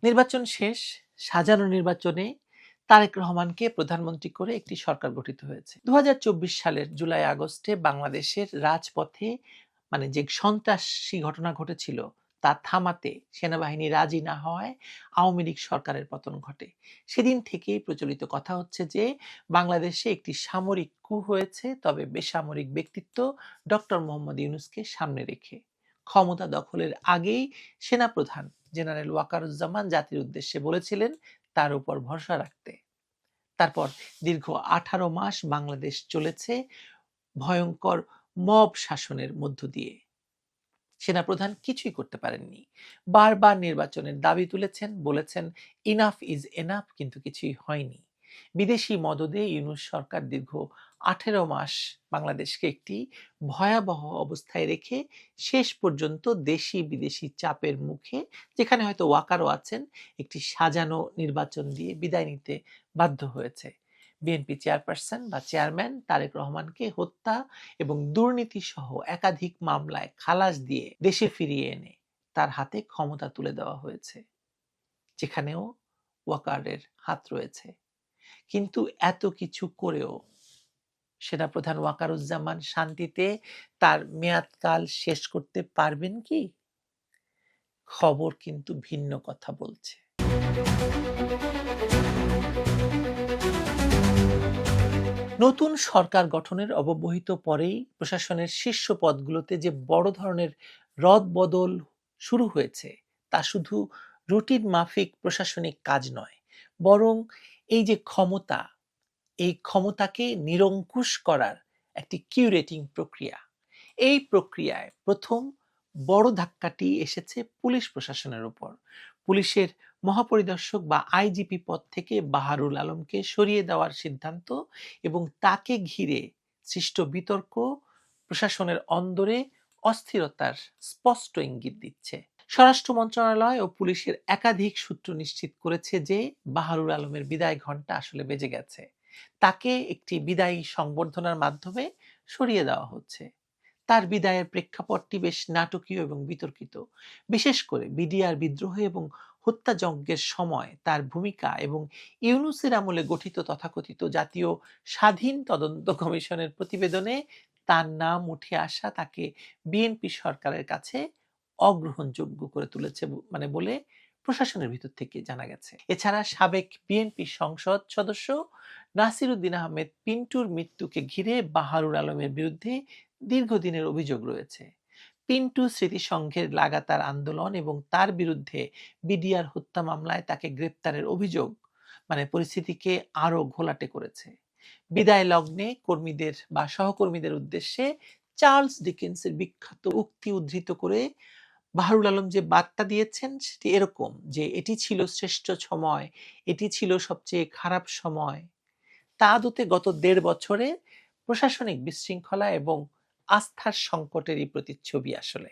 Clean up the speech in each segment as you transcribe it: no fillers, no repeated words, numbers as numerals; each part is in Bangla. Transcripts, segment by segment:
নির্বাচন শেষ, সাজানো নির্বাচনে তারেক রহমানকে প্রধানমন্ত্রী করে একটি সরকার গঠিত হয়েছে। ২০২৪ সালের জুলাই আগস্টে বাংলাদেশের রাজপথে যে সন্ত্রাসী ঘটনা ঘটেছিল তা থামাতে সেনাবাহিনী রাজি না হওয়ায় আওয়ামী লীগ সরকারের পতন ঘটে। সেদিন থেকেই প্রচলিত কথা হচ্ছে যে বাংলাদেশে একটি সামরিক কূ হয়েছে, তবে বেসামরিক ব্যক্তিত্ব ডক্টর মোহাম্মদ ইউনূসকে সামনে রেখে। ক্ষমতা দখলের আগেই সেনাপ্রধান জেনারেল ওয়াকারুজ্জামান জাতির উদ্দেশ্যে বলেছিলেন তার উপর ভরসা রাখতে। তারপর দীর্ঘ 18 মাস বাংলাদেশ চলেছে ভয়ঙ্কর মব শাসনের মধ্য দিয়ে। সেনাপ্রধান কিছুই করতে পারেননি। বারবার নির্বাচনের দাবি তুলেছেন, বলেছেন ইনাফ ইজ এনাফ, কিন্তু কিছুই হয়নি। বিদেশি মদদে ইউনূস সরকার দীর্ঘ 18 মাস বাংলাদেশকে একটি ভয়াবহ অবস্থায় রেখে শেষ পর্যন্ত দেশি বিদেশি চাপের মুখে, যেখানে হয়তো ওয়াকারও আছেন, একটি সাজানো নির্বাচন দিয়ে বিদায় নিতে বাধ্য হয়েছে। বিএনপি চেয়ারপারসন বা চেয়ারম্যান তারেক রহমানকে হত্যা এবং দুর্নীতি সহ একাধিক মামলায় খালাস দিয়ে দেশে ফিরিয়ে এনে তার হাতে ক্ষমতা তুলে দেওয়া হয়েছে, যেখানেও ওয়াকারের হাত রয়েছে। কিন্তু এত কিছু করেও সেনাপ্রধান ওয়াকারুজ্জামান শান্তিতে তার মেয়াদকাল শেষ করতে পারবেন কি? খবর কিন্তু ভিন্ন কথা বলছে। নতুন সরকার গঠনের অব্যবহিত পরেই প্রশাসনের শীর্ষ পদগুলোতে যে বড় ধরনের রদবদল শুরু হয়েছে, তা শুধু রুটিন মাফিক প্রশাসনিক কাজ নয়, বরং এই যে ক্ষমতা, এই ক্ষমতাকে নিরঙ্কুশ করার একটি কিউরেটিং প্রক্রিয়া। এই প্রক্রিয়ায় প্রথম বড় ধাক্কাটি এসেছে পুলিশ প্রশাসনের উপর। পুলিশের মহাপরিদর্শক বা আইজিপি পদ থেকে বাহারুল আলমকে সরিয়ে দেওয়ার সিদ্ধান্ত এবং তাকে ঘিরে সৃষ্ট বিতর্ক প্রশাসনের অন্দরে অস্থিরতার স্পষ্ট ইঙ্গিত দিচ্ছে। স্বরাষ্ট্র মন্ত্রণালয় ও পুলিশের একাধিক সূত্র নিশ্চিত করেছে যে বাহারুল আলমের বিদায় ঘণ্টা আসলে বেজে গেছে। তাকে একটি বিদায়ী সংবর্ধনার মাধ্যমে সরিয়ে দেওয়া হচ্ছে। তার বিদায়ের প্রেক্ষাপটটি বেশ নাটকীয় এবং বিতর্কিত। বিশেষ করে বিডিআর বিদ্রোহ এবং হত্যাযজ্ঞের সময় তার ভূমিকা এবং ইউনূসের আমলে গঠিত তথাকথিত জাতীয় স্বাধীন তদন্ত কমিশনের প্রতিবেদনে তার নাম উঠে আসা তাকে বিএনপি সরকারের কাছে অগ্রহণযোগ্য করে তুলেছে বলে প্রশাসনের ভিতর থেকে জানা গেছে। এছাড়া সাবেক বিএনপি সংসদ সদস্য নাসির উদ্দিন আহমেদ পিন্টুর মৃত্যুকে ঘিরে বাহারুল আলমের বিরুদ্ধে দীর্ঘদিনের অভিযোগ রয়েছে। পিন্টু স্মৃতিসংঘের লাগাতার আন্দোলন এবং তার বিরুদ্ধে বিডিআর হত্যা মামলায় তাকে গ্রেপ্তারের অভিযোগ পরিস্থিতিকে আরো ঘোলাটে করেছে। বিদায় লগ্নে কর্মীদের বা সহকর্মীদের উদ্দেশ্যে চার্লস ডিকেন্সের বিখ্যাত উক্তি উদ্ধৃত করে বাহারুল আলম যে বার্তা দিয়েছেন সেটি এরকম যে এটি ছিল শ্রেষ্ঠ সময়, এটি ছিল সবচেয়ে খারাপ সময়। তা আদতে গত ১.৫ বছরে প্রশাসনিক বিশৃঙ্খলা এবং আস্থার সংকটেরই প্রতিচ্ছবি আসলে।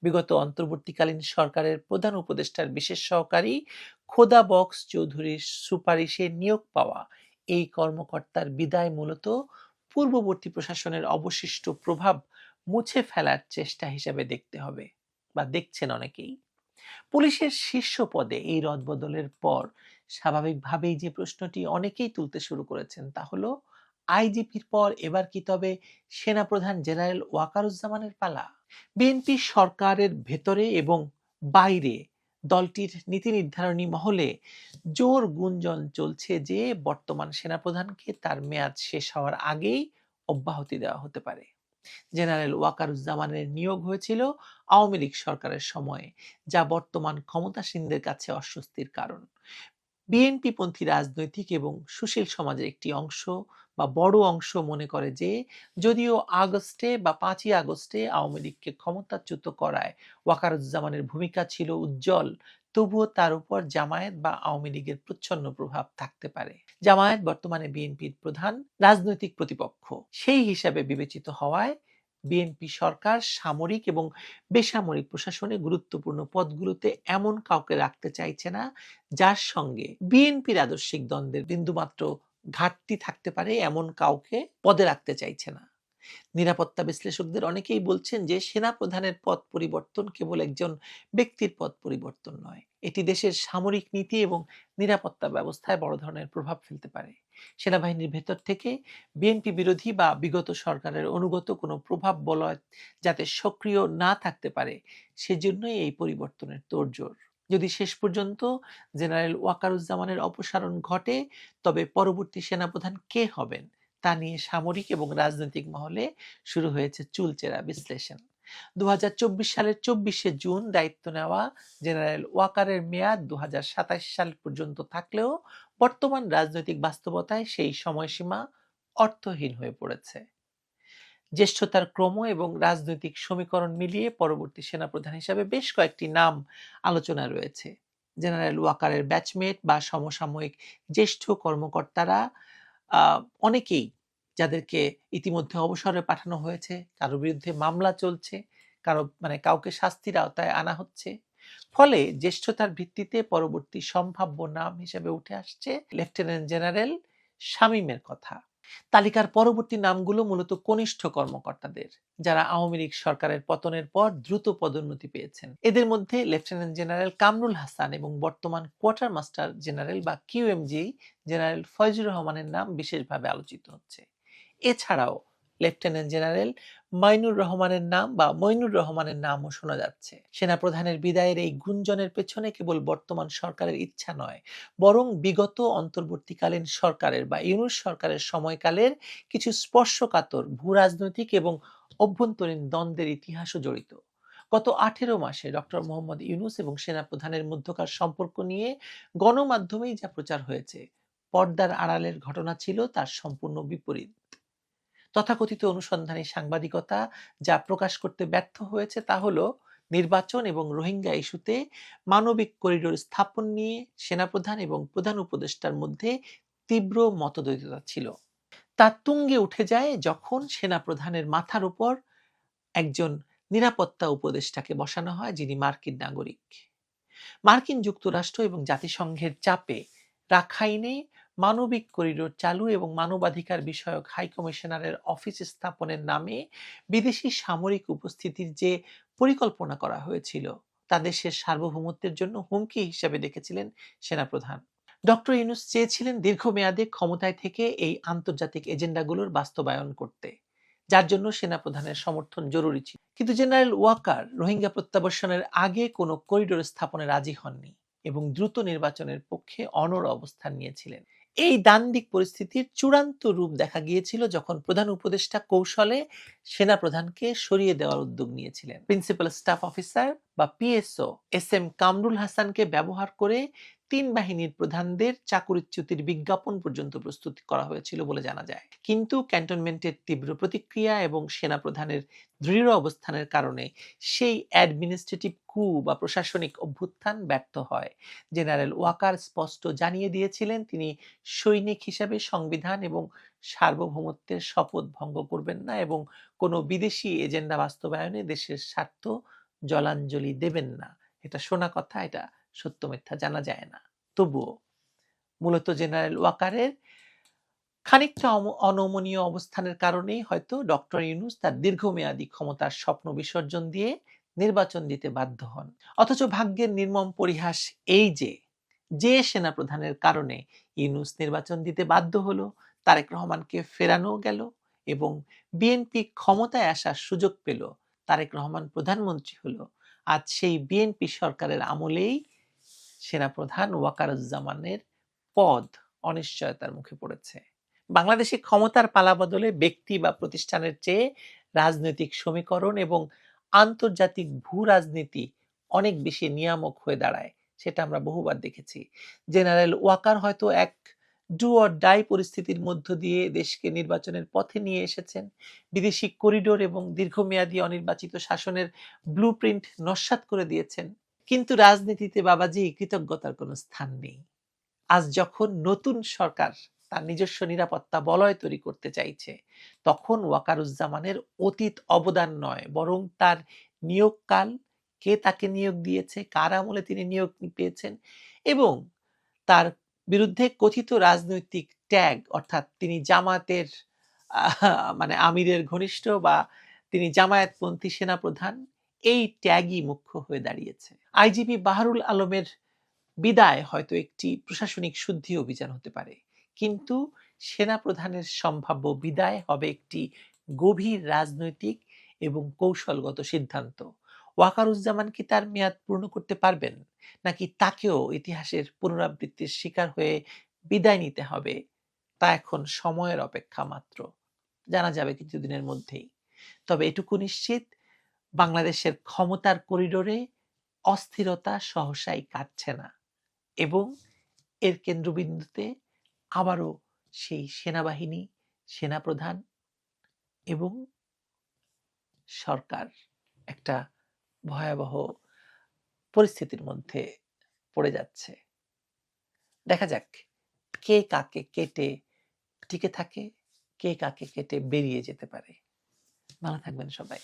বিগত অন্তর্বর্তীকালীন সরকারের প্রধান উপদেষ্টার বিশেষ সহকারী খোদা বক্স চৌধুরীর সুপারিশে নিয়োগ পাওয়া এই কর্মকর্তার বিদায় মূলত পূর্ববর্তী প্রশাসনের অবশিষ্ট প্রভাব মুছে ফেলার চেষ্টা হিসেবে দেখতে হবে, বা দেখছেন অনেকেই। পুলিশের শীর্ষ পদে এই রদবদলের পর স্বাভাবিকভাবেই যে প্রশ্নটি অনেকেই তুলতে শুরু করেছেন তা হলো, আইজিপির পর এবার কি তবে সেনাপ্রধান জেনারেল ওয়াকারুজ্জামানের পালা? বিএনপি সরকারের ভেতরে এবং বাইরে দলটির নীতি নির্ধারণী মহলে জোর গুঞ্জন চলছে যে বর্তমান সেনাপ্রধানকে তার মেয়াদ শেষ হওয়ার আগেই অব্যাহতি দেওয়া হতে পারে। জেনারেল ওয়াকারুজ্জামানের নিয়োগ হয়েছিল আওয়ামী লীগ সরকারের সময়ে, যা বর্তমান ক্ষমতাসীনদের কাছে অস্বস্তির কারণ। বিএনপি পন্থী রাজনৈতিক এবং সুশীল সমাজের একটি অংশ বা বড় অংশ মনে করে যে যদিও আগস্টে বা 5ই আগস্টে আওয়ামী লীগকে ক্ষমতাচ্যুত করায় ওয়াকারুজ্জামানের ভূমিকা ছিল উজ্জ্বল, তবুও তার উপর জামায়াত বা আওয়ামী লীগের প্রচ্ছন্ন প্রভাব থাকতে পারে। জামায়াত বর্তমানে বিএনপির প্রধান রাজনৈতিক প্রতিপক্ষ, সেই হিসাবে বিবেচিত হওয়ায় বিএনপি সরকার সামরিক এবং বেসামরিক প্রশাসনে গুরুত্বপূর্ণ পদগুলোতে এমন কাউকে রাখতে চাইছে না যার সঙ্গে বিএনপির আদর্শিক দ্বন্দ্বের বিন্দুমাত্র ঘাটতি থাকতে পারে, এমন কাউকে পদে রাখতে চাইছে না। নিরাপত্তা বিশ্লেষকদের অনেকেই বলছেন যে সেনাপ্রধানের পদ পরিবর্তন কেবল একজন ব্যক্তির পদ পরিবর্তন নয়, এটি দেশের সামরিক নীতি এবং নিরাপত্তা ব্যবস্থায় বড় ধরনের প্রভাব ফেলতে পারে। সেনাবাহিনীর ভেতর থেকে বিএনপি বিরোধী বা বিগত সরকারের অনুগত কোনো প্রভাব বলয় যাতে সক্রিয় না থাকতে পারে, সেজন্যই এই পরিবর্তনের তোড়জোড়। যদি শেষ পর্যন্ত জেনারেল ওয়াকারুজ্জামানের অপসারণ ঘটে, তবে পরবর্তী সেনাপ্রধান কে হবেন তা নিয়ে সামরিক এবং রাজনৈতিক মহলে শুরু হয়েছে চুলচেরা বিশ্লেষণ। 2024 সালের 24শে জুন দায়িত্ব নেওয়া জেনারেল ওয়াকারের মেয়াদ 2027 সাল পর্যন্ত থাকলেও বর্তমান রাজনৈতিক বাস্তবতায় সেই সময়সীমা অর্থহীন হয়ে পড়েছে। জ্যেষ্ঠতার ক্রম এবং রাজনৈতিক সমীকরণ মিলিয়ে পরবর্তী সেনাপ্রধান হিসাবে বেশ কয়েকটি নাম আলোচনায় রয়েছে। জেনারেল ওয়াকারের ব্যাচমেট বা সমসাময়িক জ্যেষ্ঠ কর্মকর্তারা অনেকেই, যাদেরকে ইতিমধ্যে অবসরে পাঠানো হয়েছে, কারো বিরুদ্ধে মামলা চলছে, কাউকে শাস্তির আওতায় আনা হচ্ছে। ফলে জ্যেষ্ঠতার ভিত্তিতে পরবর্তী সম্ভাব্য নাম হিসেবে উঠে আসছে লেফটেন্যান্ট জেনারেল শামীমের কথা। তালিকার পরবর্তী নামগুলো মূলত কনিষ্ঠ কর্মকর্তাদের, যারা আওয়ামী লীগ সরকারের পতনের পর দ্রুত পদোন্নতি পেয়েছেন। এদের মধ্যে লেফটেন্যান্ট জেনারেল কামরুল হাসান এবং বর্তমান কোয়ার্টার মাস্টার জেনারেল বা কিউএমজি জেনারেল ফয়জুর রহমানের নাম বিশেষভাবে আলোচিত হচ্ছে। এছাড়াও লেফটেন্যান্ট জেনারেল মইনুর রহমানের নামও শোনা যাচ্ছে। সেনাপ্রধানের বিদায়ের এই গুঞ্জনের পেছনে কেবল বর্তমান সরকারের ইচ্ছা নয়, বরং বিগত অন্তর্বর্তীকালীন সরকারের বা ইউনূস সরকারের সময়কালের কিছু স্পর্শকাতর ভূরাজনৈতিক এবং অভ্যন্তরীণ দ্বন্দ্বের ইতিহাসও জড়িত। গত 18 মাসে ডক্টর মোহাম্মদ ইউনূস এবং সেনাপ্রধানের মধ্যকার সম্পর্ক নিয়ে গণমাধ্যমেই যা প্রচার হয়েছে, পর্দার আড়ালের ঘটনা ছিল তার সম্পূর্ণ বিপরীত। তথাকথিত অনুসন্ধানী সাংবাদিকতা যা প্রকাশ করতে ব্যর্থ হয়েছে তা হলো নির্বাচন এবং রোহিঙ্গা ইস্যুতে মানবিক করিডোর স্থাপন নিয়ে সেনাপ্রধান এবং প্রধান উপদেষ্টার মধ্যে তীব্র মতদ্বৈধতা ছিল। তা তুঙ্গে উঠে যায় যখন সেনাপ্রধানের মাথার উপর একজন নিরাপত্তা উপদেষ্টাকে বসানো হয়, যিনি মার্কিন নাগরিক। মার্কিন যুক্তরাষ্ট্র এবং জাতিসংঘের চাপে রাখাইনে মানবিক করিডোর চালু এবং মানবাধিকার বিষয়ক হাইকমিশনারের অফিস স্থাপনের নামে বিদেশি সামরিক উপস্থিতির যে পরিকল্পনা করা হয়েছিল, তা দেশের সার্বভৌমত্বের জন্য হুমকি হিসেবে দেখেছিলেন সেনাপ্রধান। ডক্টর ইউনূস চেয়েছিলেন দীর্ঘমেয়াদে ক্ষমতায় থেকে এই আন্তর্জাতিক এজেন্ডাগুলোর বাস্তবায়ন করতে, যার জন্য সেনাপ্রধানের সমর্থন জরুরি ছিল। কিন্তু জেনারেল ওয়াকার রোহিঙ্গা প্রত্যাবর্ষণের আগে কোনো করিডোর স্থাপনে রাজি হননি এবং দ্রুত নির্বাচনের পক্ষে অনড় অবস্থান নিয়েছিলেন। এই দ্বান্দ্বিক পরিস্থিতির চূড়ান্ত রূপ দেখা গিয়েছিল যখন প্রধান উপদেষ্টা কৌশলে সেনাপ্রধানকে সরিয়ে দেওয়ার উদ্যোগ নিয়েছিলেন। প্রিন্সিপাল স্টাফ অফিসার বা পিএসও এস এম কামরুল হাসানকে ব্যবহার করে 3 বাহিনীর প্রধানদের চাকরিচ্যুতির বিজ্ঞাপন পর্যন্ত প্রস্তুত করা হয়েছিল বলে জানা যায়। কিন্তু ক্যান্টনমেন্টের তীব্র প্রতিক্রিয়া এবং সেনাপ্রধানের দৃঢ় অবস্থানের কারণে সেই অ্যাডমিনিস্ট্রেটিভ কু বা প্রশাসনিক অভ্যুত্থান ব্যর্থ হয়। জেনারেল ওয়াকার স্পষ্ট জানিয়ে দিয়েছিলেন তিনি সৈনিক হিসাবে সংবিধান এবং সার্বভৌমত্বের শপথ ভঙ্গ করবেন না এবং কোনো বিদেশি এজেন্ডা বাস্তবায়নে দেশের স্বার্থ জলাঞ্জলি দেবেন না। এটা শোনা কথা, এটা সত্য মিথ্যা জানা যায় না। তবুও মূলত জেনারেল ওয়াকারের খানিকটা অনমনীয় অবস্থানের কারণেই হয়তো ডক্টর ইউনূস তার দীর্ঘমেয়াদী ক্ষমতার স্বপ্ন বিসর্জন দিয়ে নির্বাচন দিতে বাধ্য হন। অথচ ভাগ্যের নির্মম পরিহাস এই যে সেনাপ্রধানের কারণে ইউনূস নির্বাচন দিতে বাধ্য হলো, তারেক রহমানকে ফেরানো গেল এবং বিএনপি ক্ষমতায় আসার সুযোগ পেল, তারেক রহমান প্রধানমন্ত্রী হলো, আজ সেই বিএনপি সরকারের আমলেই সেনাপ্রধান ওয়াকারুজ্জামানের পদ অনিশ্চয়তার মুখে পড়েছে। বাংলাদেশে ক্ষমতার পালাবদলে ব্যক্তি বা প্রতিষ্ঠানের চেয়ে রাজনৈতিক সমীকরণ এবং আন্তর্জাতিক ভূ রাজনীতি অনেক বেশি নিয়ামক হয়ে দাঁড়ায়, সেটা আমরা বহুবার দেখেছি। জেনারেল ওয়াকার হয়তো এক ডু অর ডাই পরিস্থিতির মধ্য দিয়ে দেশকে নির্বাচনের পথে নিয়ে এসেছেন, বিদেশি করিডোর এবং দীর্ঘমেয়াদী অনির্বাচিত শাসনের ব্লুপ্রিন্ট নস্যাৎ করে দিয়েছেন। কিন্তু রাজনীতিতে বাবাজি কৃতজ্ঞতার কোনো স্থান নেই। আজ যখন নতুন সরকার তার নিজস্ব নিরাপত্তা বলয় তৈরি করতে চাইছে, তখন ওয়াকারুজ্জামানের অতীত অবদান নয়, বরং তার নিয়োগকাল, কে তাকে নিয়োগ দিয়েছে, কার আমলে তিনি নিয়োগ পেয়েছেন এবং তার বিরুদ্ধে কথিত রাজনৈতিক ট্যাগ, অর্থাৎ তিনি জামাতের মানে আমিরের ঘনিষ্ঠ বা তিনি জামায়াতপন্থী সেনাপ্রধান, এই ট্যাগই মুখ্য হয়ে দাঁড়িয়েছে। আইজিপি বাহারুল আলমের বিদায় হয়তো একটি প্রশাসনিক শুদ্ধি অভিযান হতে পারে, কিন্তু সেনাপ্রধানের সম্ভাব্য বিদায় হবে একটি গভীর রাজনৈতিক এবং কৌশলগত সিদ্ধান্ত। ওয়াকারুজ্জামান কি তার মেয়াদ পূর্ণ করতে পারবেন, নাকি তাকেও ইতিহাসের পুনরাবৃত্তির শিকার হয়ে বিদায় নিতে হবে, তা এখন সময়ের অপেক্ষা মাত্র। জানা যাবে কিছুদিনের মধ্যেই। তবে এটুকু নিশ্চিত, বাংলাদেশের ক্ষমতার করিডোরে অস্থিরতা সহসাই কাটছে না, এবং এর কেন্দ্রবিন্দুতে আবারও সেই সেনাবাহিনী, সেনাপ্রধান এবং সরকার একটা ভয়াবহ পরিস্থিতির মধ্যে পড়ে যাচ্ছে। দেখা যাক কে কাকে কেটে টিকে থাকে, কে কাকে কেটে বেরিয়ে যেতে পারে। ভালো থাকবেন সবাই।